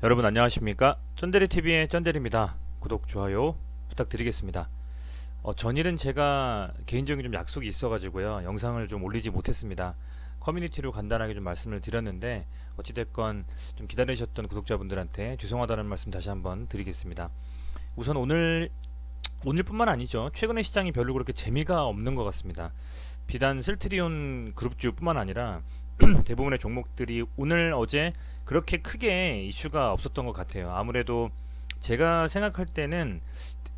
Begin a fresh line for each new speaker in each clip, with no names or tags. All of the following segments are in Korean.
여러분 안녕하십니까? 쩐데리TV의 쩐데리입니다. 구독, 좋아요 부탁드리겠습니다. 전일은 제가 개인적인 좀 약속이 있어가지고요. 영상을 좀 올리지 못했습니다. 커뮤니티로 간단하게 좀 말씀을 드렸는데 어찌됐건 좀 기다리셨던 구독자분들한테 죄송하다는 말씀 다시 한번 드리겠습니다. 우선 오늘뿐만 아니죠. 최근에 시장이 별로 그렇게 재미가 없는 것 같습니다. 비단 셀트리온 그룹주뿐만 아니라 대부분의 종목들이 오늘 어제 그렇게 크게 이슈가 없었던 것 같아요. 아무래도 제가 생각할 때는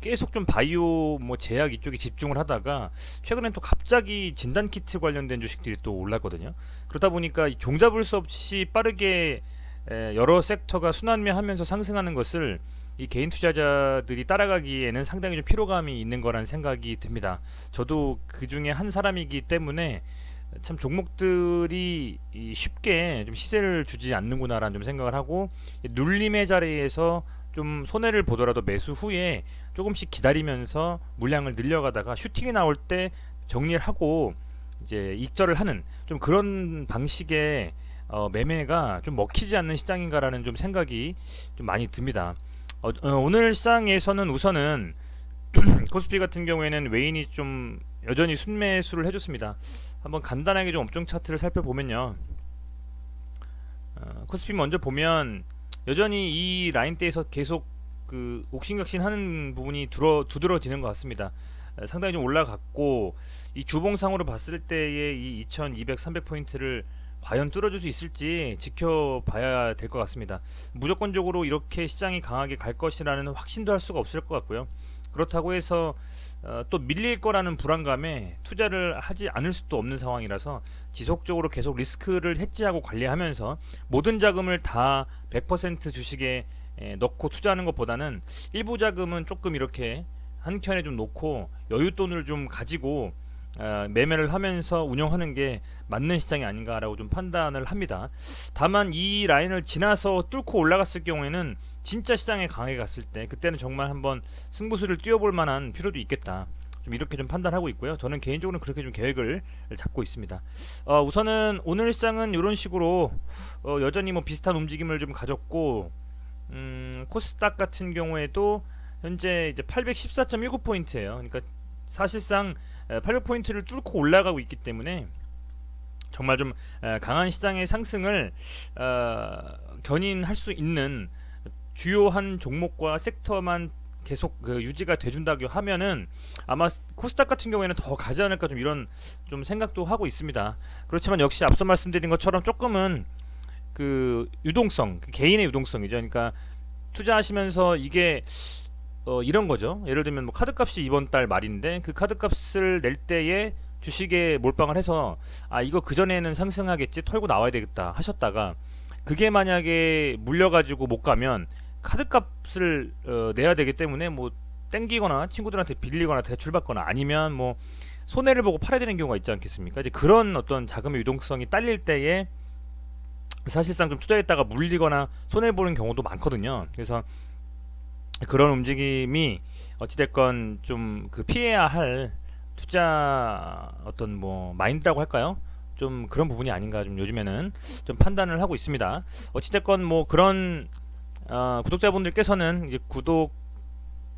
계속 좀 바이오 뭐 제약 이쪽에 집중을 하다가 최근엔 또 갑자기 진단키트 관련된 주식들이 또 올랐거든요. 그러다 보니까 종잡을 수 없이 빠르게 여러 섹터가 순환매하면서 상승하는 것을 이 개인 투자자들이 따라가기에는 상당히 좀 피로감이 있는 거란 생각이 듭니다. 저도 그 중에 한 사람이기 때문에 참 종목들이 쉽게 좀 시세를 주지 않는구나라는 좀 생각을 하고, 눌림의 자리에서 좀 손해를 보더라도 매수 후에 조금씩 기다리면서 물량을 늘려가다가 슈팅이 나올 때 정리를 하고 이제 익절을 하는 좀 그런 방식의 매매가 좀 먹히지 않는 시장인가라는 좀 생각이 좀 많이 듭니다. 오늘 시장에서는 우선은 코스피 같은 경우에는 외인이 좀 여전히 순매수를 해줬습니다. 한번 간단하게 좀 업종 차트를 살펴보면요. 코스피 먼저 보면 여전히 이 라인대에서 계속 그 옥신각신하는 부분이 두드러지는 것 같습니다. 상당히 좀 올라갔고, 이 주봉상으로 봤을 때의 이 2200, 300포인트를 과연 뚫어줄 수 있을지 지켜봐야 될 것 같습니다. 무조건적으로 이렇게 시장이 강하게 갈 것이라는 확신도 할 수가 없을 것 같고요. 그렇다고 해서 또 밀릴 거라는 불안감에 투자를 하지 않을 수도 없는 상황이라서 지속적으로 계속 리스크를 해지하고 관리하면서 모든 자금을 다 100% 주식에 넣고 투자하는 것보다는 일부 자금은 조금 이렇게 한켠에 좀 놓고 여윳돈을 좀 가지고 매매를 하면서 운영하는 게 맞는 시장이 아닌가라고 좀 판단을 합니다. 다만 이 라인을 지나서 뚫고 올라갔을 경우에는 진짜 시장에 강하게 갔을 때 그때는 정말 한번 승부수를 띄워볼 만한 필요도 있겠다. 좀 이렇게 좀 판단하고 있고요. 저는 개인적으로는 그렇게 좀 계획을 잡고 있습니다. 우선은 오늘 시장은 이런 식으로 여전히 뭐 비슷한 움직임을 좀 가졌고, 코스닥 같은 경우에도 현재 이제 814.19포인트예요. 그러니까 사실상 800포인트를 뚫고 올라가고 있기 때문에 정말 좀 강한 시장의 상승을 견인할 수 있는 주요한 종목과 섹터만 계속 유지가 돼준다고 하면은 아마 코스닥 같은 경우에는 더 가지 않을까, 좀 이런 좀 생각도 하고 있습니다. 그렇지만 역시 앞서 말씀드린 것처럼 조금은 그 유동성, 그 개인의 유동성이죠. 그러니까 투자하시면서 이게 이런 거죠. 예를 들면 뭐 카드값이 이번 달 말인데 그 카드값을 낼 때에 주식에 몰빵을 해서 이거 그 전에는 상승하겠지, 털고 나와야 되겠다 하셨다가 그게 만약에 물려가지고 못 가면 카드값을 내야 되기 때문에 뭐 땡기거나 친구들한테 빌리거나 대출받거나 아니면 뭐 손해를 보고 팔아야 되는 경우가 있지 않겠습니까? 이제 그런 어떤 자금의 유동성이 딸릴 때에 사실상 좀 투자했다가 물리거나 손해 보는 경우도 많거든요. 그래서 그런 움직임이 어찌됐건 좀 그 피해야 할 투자 어떤 뭐 마인드라고 할까요? 좀 그런 부분이 아닌가 좀 요즘에는 좀 판단을 하고 있습니다. 어찌됐건 뭐 그런 구독자분들께서는 이제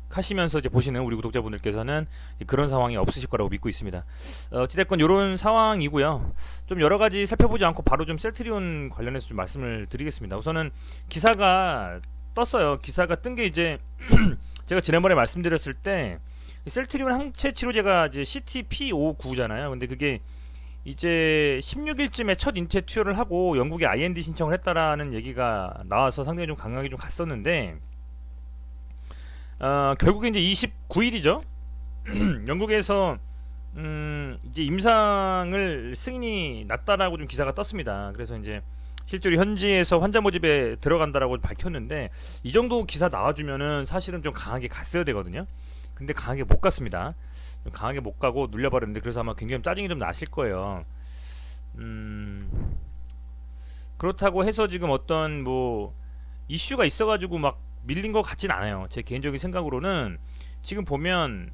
구독하시면서 이제 보시는 우리 구독자분들께서는 그런 상황이 없으실 거라고 믿고 있습니다. 어찌됐건 이런 상황이고요. 좀 여러 가지 살펴보지 않고 바로 좀 셀트리온 관련해서 좀 말씀을 드리겠습니다. 우선은 기사가 떴어요. 기사가 뜬 게 이제 제가 지난번에 말씀드렸을 때 셀트리온 항체 치료제가 이제 CTP59잖아요. 근데 그게 이제 16일쯤에 첫 인체 투여를 하고 영국에 IND 신청을 했다라는 얘기가 나와서 상당히 좀 강하게 좀 갔었는데, 결국에 이제 29일이죠. 영국에서 이제 임상을 승인이 났다라고 좀 기사가 떴습니다. 그래서 이제 실제로 현지에서 환자 모집에 들어간다라고 밝혔는데, 이 정도 기사 나와주면은 사실은 좀 강하게 갔어야 되거든요. 근데 강하게 못 갔습니다. 좀 강하게 못 가고 눌려버렸는데, 그래서 아마 굉장히 짜증이 좀 나실 거예요. 그렇다고 해서 지금 어떤 뭐 이슈가 있어가지고 막 밀린 것 같진 않아요. 제 개인적인 생각으로는 지금 보면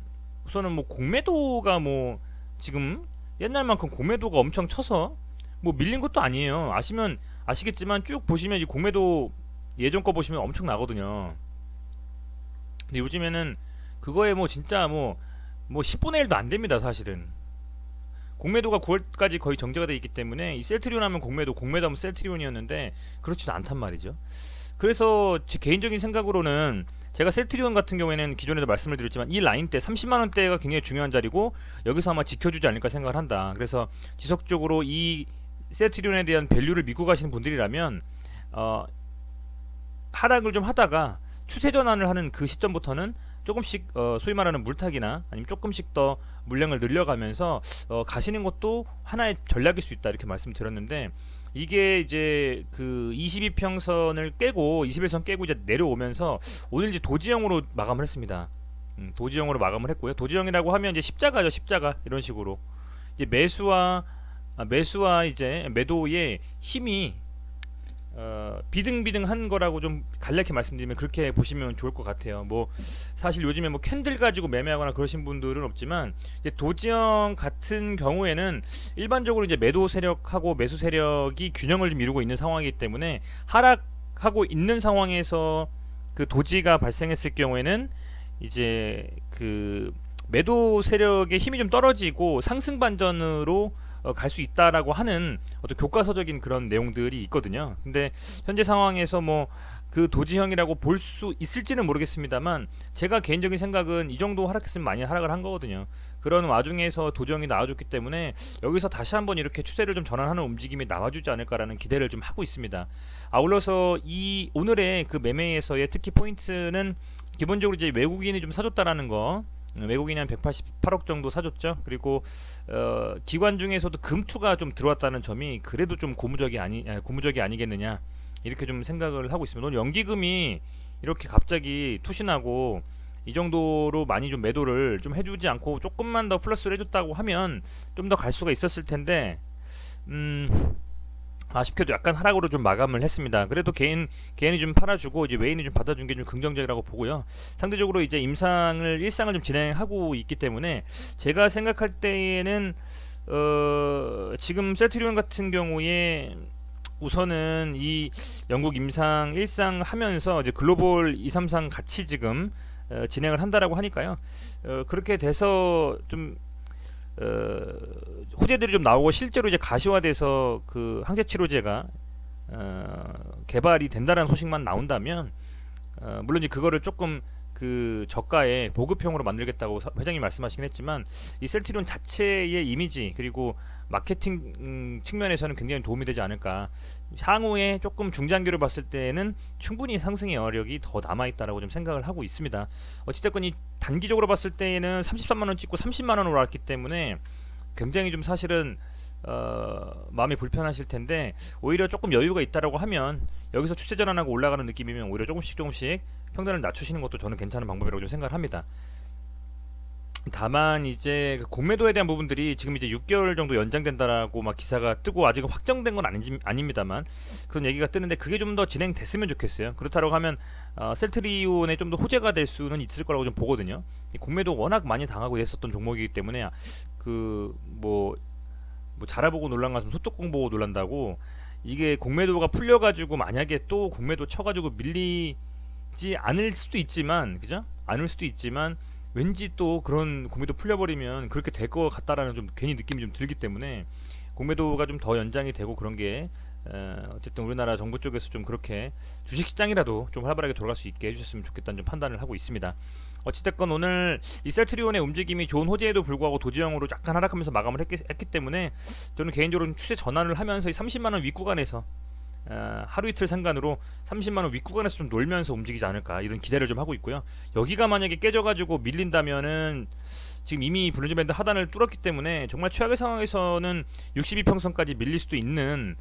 우선은 뭐 공매도가 뭐 지금 옛날만큼 공매도가 엄청 쳐서 뭐 밀린 것도 아니에요. 아시겠지만 쭉 보시면 이 공매도 예전 거 보시면 엄청 나거든요. 근데 요즘에는 그거에 뭐 진짜 뭐 10분의 1도 안 됩니다, 사실은. 공매도가 9월까지 거의 정제가 돼 있기 때문에 이 셀트리온 하면 공매도 하면 셀트리온이었는데 그렇지는 않단 말이죠. 그래서 제 개인적인 생각으로는 제가 셀트리온 같은 경우에는 기존에도 말씀을 드렸지만 이 라인 때 30만 원대가 굉장히 중요한 자리고 여기서 아마 지켜주지 않을까 생각을 한다. 그래서 지속적으로 이 셀트리온에 대한 밸류를 믿고 가시는 분들이라면 어, 하락을 좀 하다가 추세 전환을 하는 그 시점부터는 조금씩 소위 말하는 물타기나 아니면 조금씩 더 물량을 늘려가면서 가시는 것도 하나의 전략일 수 있다 이렇게 말씀드렸는데 이게 이제 그 22평선을 깨고 21선 깨고 이제 내려오면서 오늘 이제 도지형으로 마감을 했습니다. 도지형으로 마감을 했고요. 도지형이라고 하면 이제 십자가죠, 십자가 이런 식으로 이제 매수와 이제 매도의 힘이 비등비등한 거라고 좀 간략히 말씀드리면 그렇게 보시면 좋을 것 같아요. 뭐 사실 요즘에 뭐 캔들 가지고 매매하거나 그러신 분들은 없지만 이제 도지형 같은 경우에는 일반적으로 이제 매도 세력하고 매수 세력이 균형을 좀 이루고 있는 상황이기 때문에 하락하고 있는 상황에서 그 도지가 발생했을 경우에는 이제 그 매도 세력의 힘이 좀 떨어지고 상승 반전으로 갈 수 있다라고 하는 어떤 교과서적인 그런 내용들이 있거든요. 근데 현재 상황에서 뭐 그 도지형이라고 볼 수 있을지는 모르겠습니다만 제가 개인적인 생각은 이 정도 하락했으면 많이 하락을 한 거거든요. 그런 와중에서 도지형이 나와줬기 때문에 여기서 다시 한번 이렇게 추세를 좀 전환하는 움직임이 나와주지 않을까라는 기대를 좀 하고 있습니다. 아울러서 이 오늘의 그 매매에서의 특히 포인트는 기본적으로 이제 외국인이 좀 사줬다라는 거. 외국인이 한 188억 정도 사줬죠. 그리고 기관 중에서도 금투가 좀 들어왔다는 점이 그래도 좀 고무적이 아니겠느냐 이렇게 좀 생각을 하고 있습니다. 오늘 연기금이 이렇게 갑자기 투신하고 이 정도로 많이 좀 매도를 좀 해주지 않고 조금만 더 플러스를 해줬다고 하면 좀 더 갈 수가 있었을 텐데 아쉽게도 약간 하락으로 좀 마감을 했습니다. 그래도 개인이 좀 팔아주고 이제 외인이 좀 받아준 게 좀 긍정적이라고 보고요. 상대적으로 이제 일상을 좀 진행하고 있기 때문에 제가 생각할 때에는 지금 셀트리온 같은 경우에 우선은 이 영국 임상 일상 하면서 이제 글로벌 233 같이 지금 진행을 한다라고 하니까요. 그렇게 돼서 좀 호재들이 좀 나오고 실제로 이제 가시화돼서 그 항체 치료제가 개발이 된다는 소식만 나온다면 물론 이제 그거를 조금 그 저가에 보급형으로 만들겠다고 회장님 말씀하시긴 했지만 이 셀트리온 자체의 이미지 그리고 마케팅 측면에서는 굉장히 도움이 되지 않을까. 향후에 조금 중장기로 봤을 때는 충분히 상승의 여력이 더 남아있다라고 좀 생각을 하고 있습니다. 어찌됐건 이 단기적으로 봤을 때에는 33만원 찍고 30만원 올랐기 때문에 굉장히 좀 사실은 마음이 불편하실 텐데 오히려 조금 여유가 있다라고 하면 여기서 추세 전환하고 올라가는 느낌이면 오히려 조금씩 평단을 낮추시는 것도 저는 괜찮은 방법이라고 좀 생각을 합니다. 다만 이제 그 공매도에 대한 부분들이 지금 이제 6개월 정도 연장된다라고 막 기사가 뜨고 아직은 확정된 건 아닙니다만 그런 얘기가 뜨는데 그게 좀 더 진행됐으면 좋겠어요. 그렇다고 하면 셀트리온에 좀 더 호재가 될 수는 있을 거라고 좀 보거든요. 공매도 워낙 많이 당하고 했었던 종목이기 때문에 그 뭐 자라보고 놀란 가슴 소뚜껑 보고 놀란다고 이게 공매도가 풀려가지고 만약에 또 공매도 쳐가지고 밀리지 않을 수도 있지만 그죠? 않을 수도 있지만 왠지 또 그런 공매도 풀려버리면 그렇게 될 것 같다라는 좀 괜히 느낌이 좀 들기 때문에 공매도가 좀 더 연장이 되고 그런 게 어쨌든 우리나라 정부 쪽에서 좀 그렇게 주식시장이라도 좀 활발하게 돌아갈 수 있게 해주셨으면 좋겠다는 좀 판단을 하고 있습니다. 어찌됐건 오늘 이 셀트리온의 움직임이 좋은 호재에도 불구하고 도지형으로 약간 하락하면서 마감을 했기 때문에 저는 개인적으로 추세 전환을 하면서 이 30만원 윗구간에서 하루 이틀 상간으로 30만원 윗구간에서 좀 놀면서 움직이지 않을까 이런 기대를 좀 하고 있고요. 여기가 만약에 깨져가지고 밀린다면은 지금 이미 블루즈 밴드 하단을 뚫었기 때문에 정말 최악의 상황에서는 62평선까지 밀릴 수도 있는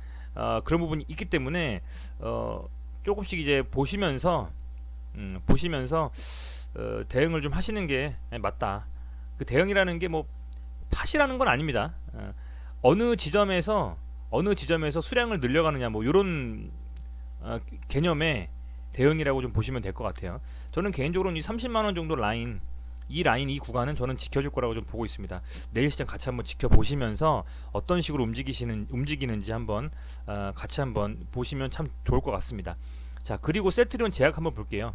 그런 부분이 있기 때문에 조금씩 이제 보시면서 대응을 좀 하시는 게 맞다. 그 대응이라는 게 뭐 팟이라는 건 아닙니다. 어느 지점에서 수량을 늘려가느냐 뭐 이런 개념의 대응이라고 좀 보시면 될 것 같아요. 저는 개인적으로는 이 30만원 정도 이 구간은 저는 지켜줄 거라고 좀 보고 있습니다. 내일 시장 같이 한번 지켜보시면서 어떤 식으로 움직이는지 한번 같이 한번 보시면 참 좋을 것 같습니다. 자, 그리고 셀트리온 제약 한번 볼게요.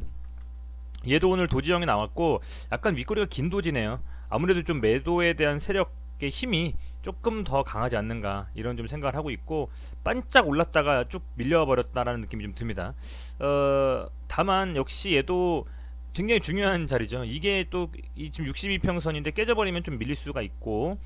얘도 오늘 도지형이 나왔고 약간 윗꼬리가 긴 도지네요. 아무래도 좀 매도에 대한 세력의 힘이 조금 더 강하지 않는가 이런 좀 생각을 하고 있고, 반짝 올랐다가 쭉 밀려와 버렸다라는 느낌이 좀 듭니다. 다만 역시 얘도 굉장히 중요한 자리죠. 이게 또 이 지금 62평선인데 깨져버리면 좀 밀릴 수가 있고,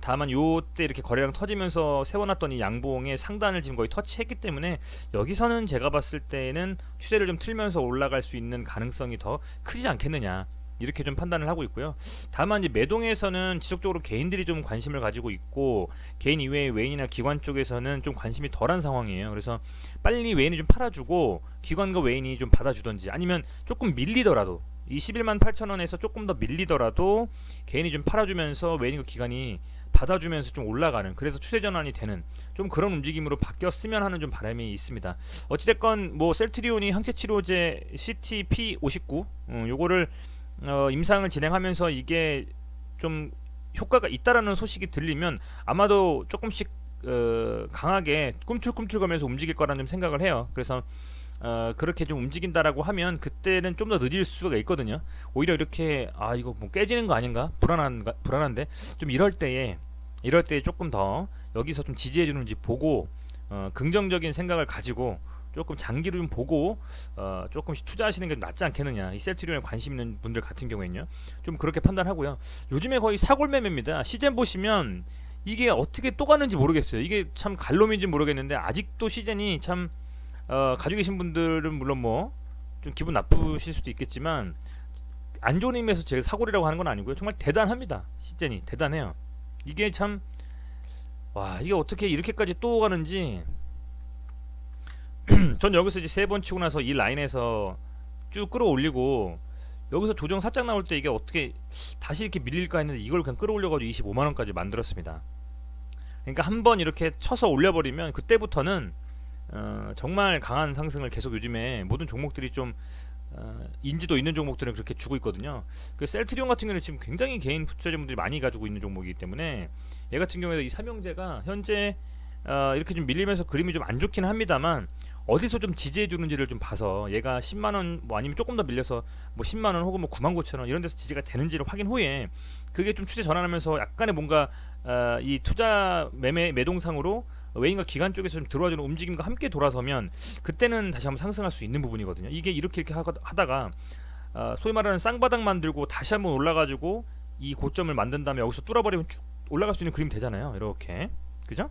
다만 요때 이렇게 거래량 터지면서 세워놨던 이 양봉의 상단을 지금 거의 터치했기 때문에 여기서는 제가 봤을 때는 추세를 좀 틀면서 올라갈 수 있는 가능성이 더 크지 않겠느냐 이렇게 좀 판단을 하고 있고요. 다만 이제 매동에서는 지속적으로 개인들이 좀 관심을 가지고 있고, 개인 이외의 외인이나 기관 쪽에서는 좀 관심이 덜한 상황이에요. 그래서 빨리 외인이 좀 팔아주고 기관과 외인이 좀 받아주던지, 아니면 조금 밀리더라도 이 11만 8천 원에서 조금 더 밀리더라도 개인이 좀 팔아주면서 외인과 기관이 받아주면서 좀 올라가는, 그래서 추세 전환이 되는 좀 그런 움직임으로 바뀌었으면 하는 좀 바람이 있습니다. 어찌됐건 뭐 셀트리온이 항체치료제 CTP59 요거를 임상을 진행하면서 이게 좀 효과가 있다라는 소식이 들리면 아마도 조금씩 강하게 꿈틀꿈틀거면서 움직일 거라는 좀 생각을 해요. 그래서 그렇게 좀 움직인다라고 하면 그때는 좀 더 늦을 수가 있거든요. 오히려 이렇게 이거 뭐 깨지는 거 아닌가 불안한데 좀 이럴 때에 조금 더 여기서 좀 지지해 주는지 보고 긍정적인 생각을 가지고 조금 장기를 좀 보고 조금씩 투자하시는 게 낫지 않겠느냐, 이 셀트리온에 관심 있는 분들 같은 경우에는요. 좀 그렇게 판단하고요. 요즘에 거의 사골매매입니다. 시즌 보시면 이게 어떻게 또 가는지 모르겠어요. 이게 참 갈놈인지 모르겠는데 아직도 시즌이 참 가지고 계신 분들은 물론 뭐 좀 기분 나쁘실 수도 있겠지만, 안 좋은 의미에서 제가 사골이라고 하는 건 아니고요. 정말 대단합니다. 시즌이 대단해요. 이게 참, 와, 이게 어떻게 이렇게까지 또 가는지. 전 여기서 이제 3번 치고 나서 이 라인에서 쭉 끌어올리고, 여기서 조정 살짝 나올 때 이게 어떻게 다시 이렇게 밀릴까 했는데 이걸 그냥 끌어올려가지고 25만원까지 만들었습니다. 그러니까 한번 이렇게 쳐서 올려버리면 그때부터는 정말 강한 상승을 계속 요즘에 모든 종목들이 좀 인지도 있는 종목들은 그렇게 주고 있거든요. 그 셀트리온 같은 경우는 지금 굉장히 개인 투자자분들이 많이 가지고 있는 종목이기 때문에, 얘 같은 경우에도 이 삼형제가 현재 이렇게 좀 밀리면서 그림이 좀 안 좋긴 합니다만, 어디서 좀 지지해 주는지를 좀 봐서 얘가 10만원 뭐 아니면 조금 더 밀려서 뭐 10만원 혹은 뭐 99,000원 이런 데서 지지가 되는지를 확인 후에 그게 좀 추세 전환하면서 약간의 뭔가 이 투자 매동상으로 외인과 기관 쪽에서 좀 들어와주는 움직임과 함께 돌아서면 그때는 다시 한번 상승할 수 있는 부분이거든요. 이게 이렇게 하다가 소위 말하는 쌍바닥 만들고 다시 한번 올라가지고 이 고점을 만든 다음에 여기서 뚫어버리면 쭉 올라갈 수 있는 그림 되잖아요. 이렇게, 그죠?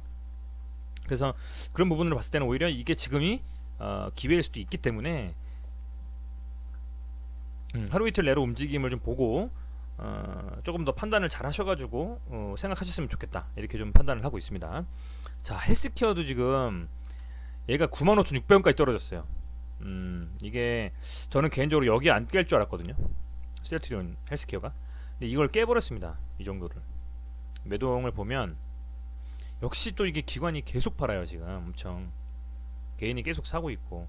그래서 그런 부분으로 봤을 때는 오히려 이게 지금이 기회일 수도 있기 때문에 하루 이틀 내로 움직임을 좀 보고 조금 더 판단을 잘 하셔가지고 생각하셨으면 좋겠다, 이렇게 좀 판단을 하고 있습니다. 자, 헬스케어도 지금 얘가 95,600원까지 떨어졌어요. 이게 저는 개인적으로 여기 안 깰 줄 알았거든요, 셀트리온 헬스케어가. 근데 이걸 깨버렸습니다. 이 정도를 매도를 보면 역시 또 이게 기관이 계속 팔아요. 지금 엄청 개인이 계속 사고 있고,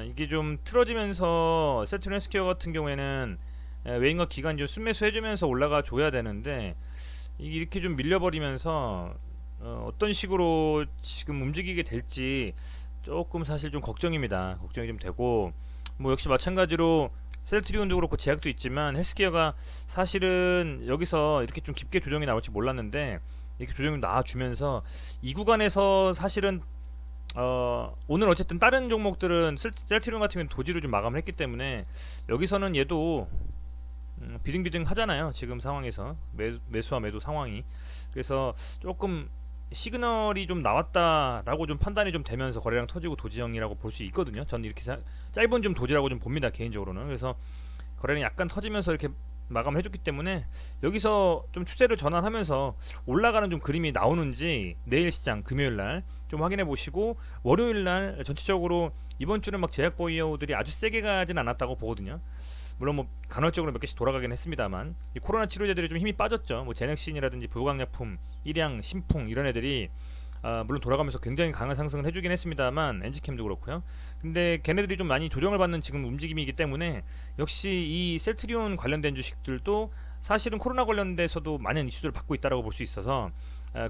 이게 좀 틀어지면서 셀트리온 헬스케어 같은 경우에는 외인과 기관이 좀 순매수 해주면서 올라가 줘야 되는데, 이게 이렇게 좀 밀려버리면서 어떤 식으로 지금 움직이게 될지 조금 사실 좀 걱정입니다. 걱정이 좀 되고, 뭐 역시 마찬가지로 셀트리온도 그렇고 제약도 있지만 헬스케어가 사실은 여기서 이렇게 좀 깊게 조정이 나올지 몰랐는데 이렇게 조정이 나와주면서 이 구간에서 사실은 오늘 어쨌든 다른 종목들은 셀트리온 같은 경우는 도지로 좀 마감을 했기 때문에 여기서는 얘도 비등비등 하잖아요. 지금 상황에서 매수와 매도 상황이. 그래서 조금 시그널이 좀 나왔다라고 좀 판단이 좀 되면서 거래량 터지고 도지형이라고 볼 수 있거든요. 저는 이렇게 짧은 좀 도지라고 좀 봅니다, 개인적으로는. 그래서 거래량이 약간 터지면서 이렇게 마감해줬기 때문에 여기서 좀 추세를 전환하면서 올라가는 좀 그림이 나오는지 내일 시장 금요일날 좀 확인해 보시고, 월요일날 전체적으로 이번 주는 막 제약 보이어들이 아주 세게 가진 않았다고 보거든요. 물론 뭐 간헐적으로 몇 개씩 돌아가긴 했습니다만, 이 코로나 치료제들이 좀 힘이 빠졌죠. 뭐 제넥신이라든지 부강약품, 일양, 신풍 이런 애들이 물론 돌아가면서 굉장히 강한 상승을 해주긴 했습니다만, 엔지캠도 그렇고요. 근데 걔네들이 좀 많이 조정을 받는 지금 움직임이기 때문에 역시 이 셀트리온 관련된 주식들도 사실은 코로나 관련돼서도 많은 이슈들을 받고 있다라고 볼 수 있어서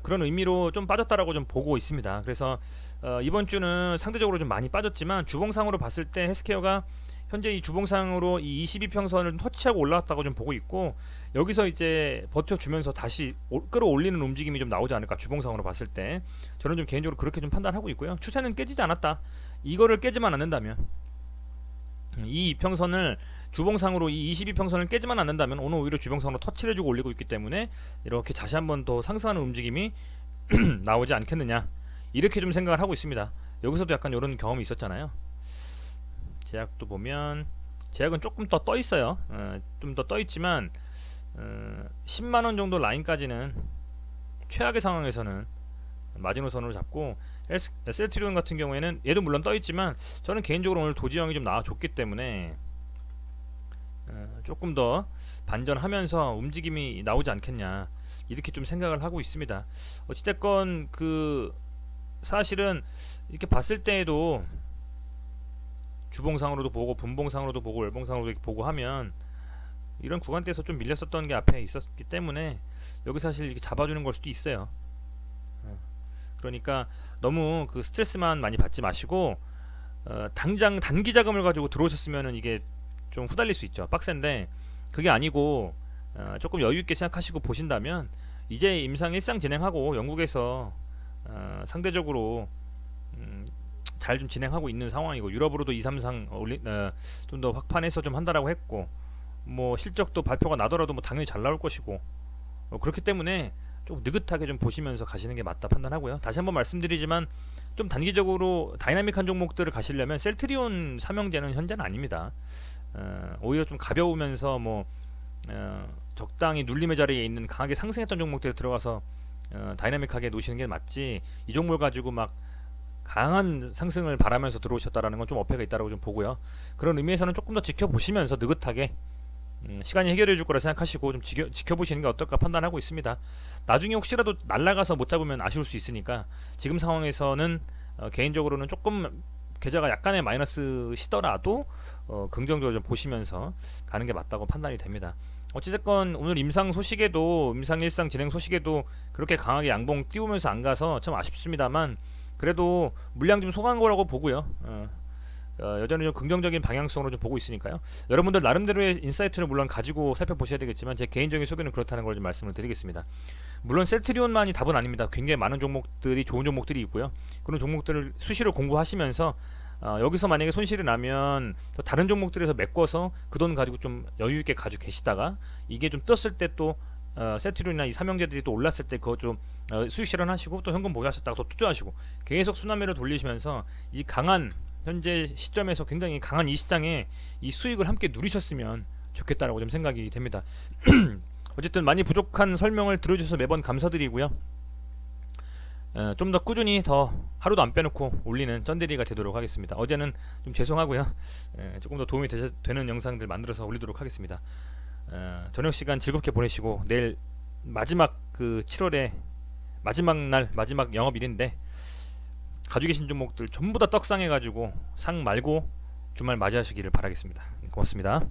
그런 의미로 좀 빠졌다라고 좀 보고 있습니다. 그래서 이번 주는 상대적으로 좀 많이 빠졌지만 주봉상으로 봤을 때 헬스케어가 현재 이 주봉상으로 이 22평선을 터치하고 올라왔다고 좀 보고 있고, 여기서 이제 버텨주면서 다시 끌어올리는 움직임이 좀 나오지 않을까, 주봉상으로 봤을 때. 저는 좀 개인적으로 그렇게 좀 판단하고 있고요. 추세는 깨지지 않았다. 이거를 깨지만 않는다면, 이 이평선을 주봉상으로 이 22평선을 깨지만 않는다면 오늘 오히려 주봉상으로 터치를 해주고 올리고 있기 때문에 이렇게 다시 한번 더 상승하는 움직임이 나오지 않겠느냐, 이렇게 좀 생각을 하고 있습니다. 여기서도 약간 이런 경험이 있었잖아요. 제약도 보면 제약은 조금 더 떠 있어요. 좀 더 떠 있지만 10만원 정도 라인까지는 최악의 상황에서는 마지노선으로 잡고, 셀트리온 같은 경우에는 얘도 물론 떠 있지만 저는 개인적으로 오늘 도지형이 좀 나와줬기 때문에 조금 더 반전하면서 움직임이 나오지 않겠냐, 이렇게 좀 생각을 하고 있습니다. 어찌됐건 그 사실은 이렇게 봤을 때에도 주봉상으로도 보고 분봉상으로도 보고 월봉상으로도 이렇게 보고 하면 이런 구간대에서 좀 밀렸었던 게 앞에 있었기 때문에 여기 사실 이렇게 잡아주는 걸 수도 있어요. 그러니까 너무 그 스트레스만 많이 받지 마시고 당장 단기 자금을 가지고 들어오셨으면은 이게 좀 후달릴 수 있죠. 빡센데 그게 아니고 조금 여유 있게 생각하시고 보신다면 이제 임상 일상 진행하고 영국에서 상대적으로 잘 좀 진행하고 있는 상황이고, 유럽으로도 2, 3상 좀 더 확판해서 좀 한다라고 했고, 뭐 실적도 발표가 나더라도 뭐 당연히 잘 나올 것이고, 그렇기 때문에 좀 느긋하게 좀 보시면서 가시는 게 맞다 판단하고요. 다시 한번 말씀드리지만 좀 단기적으로 다이나믹한 종목들을 가시려면 셀트리온 삼형제는 현재는 아닙니다. 오히려 좀 가벼우면서 뭐 적당히 눌림의 자리에 있는 강하게 상승했던 종목들에 들어가서 다이나믹하게 놓으시는 게 맞지, 이 종목을 가지고 막 강한 상승을 바라면서 들어오셨다라는 건 좀 어폐가 있다고 좀 보고요. 그런 의미에서는 조금 더 지켜보시면서 느긋하게 시간이 해결해 줄 거라 생각하시고 좀 지켜보시는 게 어떨까 판단하고 있습니다. 나중에 혹시라도 날아가서 못 잡으면 아쉬울 수 있으니까 지금 상황에서는 개인적으로는 조금 계좌가 약간의 마이너스 시더라도 긍정적으로 좀 보시면서 가는 게 맞다고 판단이 됩니다. 어찌됐건 오늘 임상 일상 진행 소식에도 그렇게 강하게 양봉 띄우면서 안 가서 참 아쉽습니다만, 그래도 물량 좀 소화한 거라고 보고요. 여전히 좀 긍정적인 방향성으로 좀 보고 있으니까요. 여러분들 나름대로의 인사이트를 물론 가지고 살펴보셔야 되겠지만 제 개인적인 소견은 그렇다는 걸 좀 말씀을 드리겠습니다. 물론 셀트리온만이 답은 아닙니다. 굉장히 많은 종목들이, 좋은 종목들이 있고요. 그런 종목들을 수시로 공부하시면서 여기서 만약에 손실이 나면 또 다른 종목들에서 메꿔서 그 돈 가지고 좀 여유 있게 가지고 계시다가 이게 좀 떴을 때 또 셀트리온이나 이 삼형제들이 또 올랐을 때 그거 좀 수익 실현하시고 또 현금 보유하셨다가 또 투자하시고 계속 순환매를 돌리시면서 이 강한, 현재 시점에서 굉장히 강한 이 시장에 이 수익을 함께 누리셨으면 좋겠다라고 좀 생각이 됩니다. 어쨌든 많이 부족한 설명을 들어주셔서 매번 감사드리고요. 좀 더 꾸준히 더 하루도 안 빼놓고 올리는 쩐데리가 되도록 하겠습니다. 어제는 좀 죄송하고요. 조금 더 도움이 되는 영상들 만들어서 올리도록 하겠습니다. 저녁 시간 즐겁게 보내시고 내일 마지막 그 7월에 마지막 날, 마지막 영업일인데 가지고 계신 종목들 전부 다 떡상해가지고 상 말고 주말 맞이하시기를 바라겠습니다. 고맙습니다.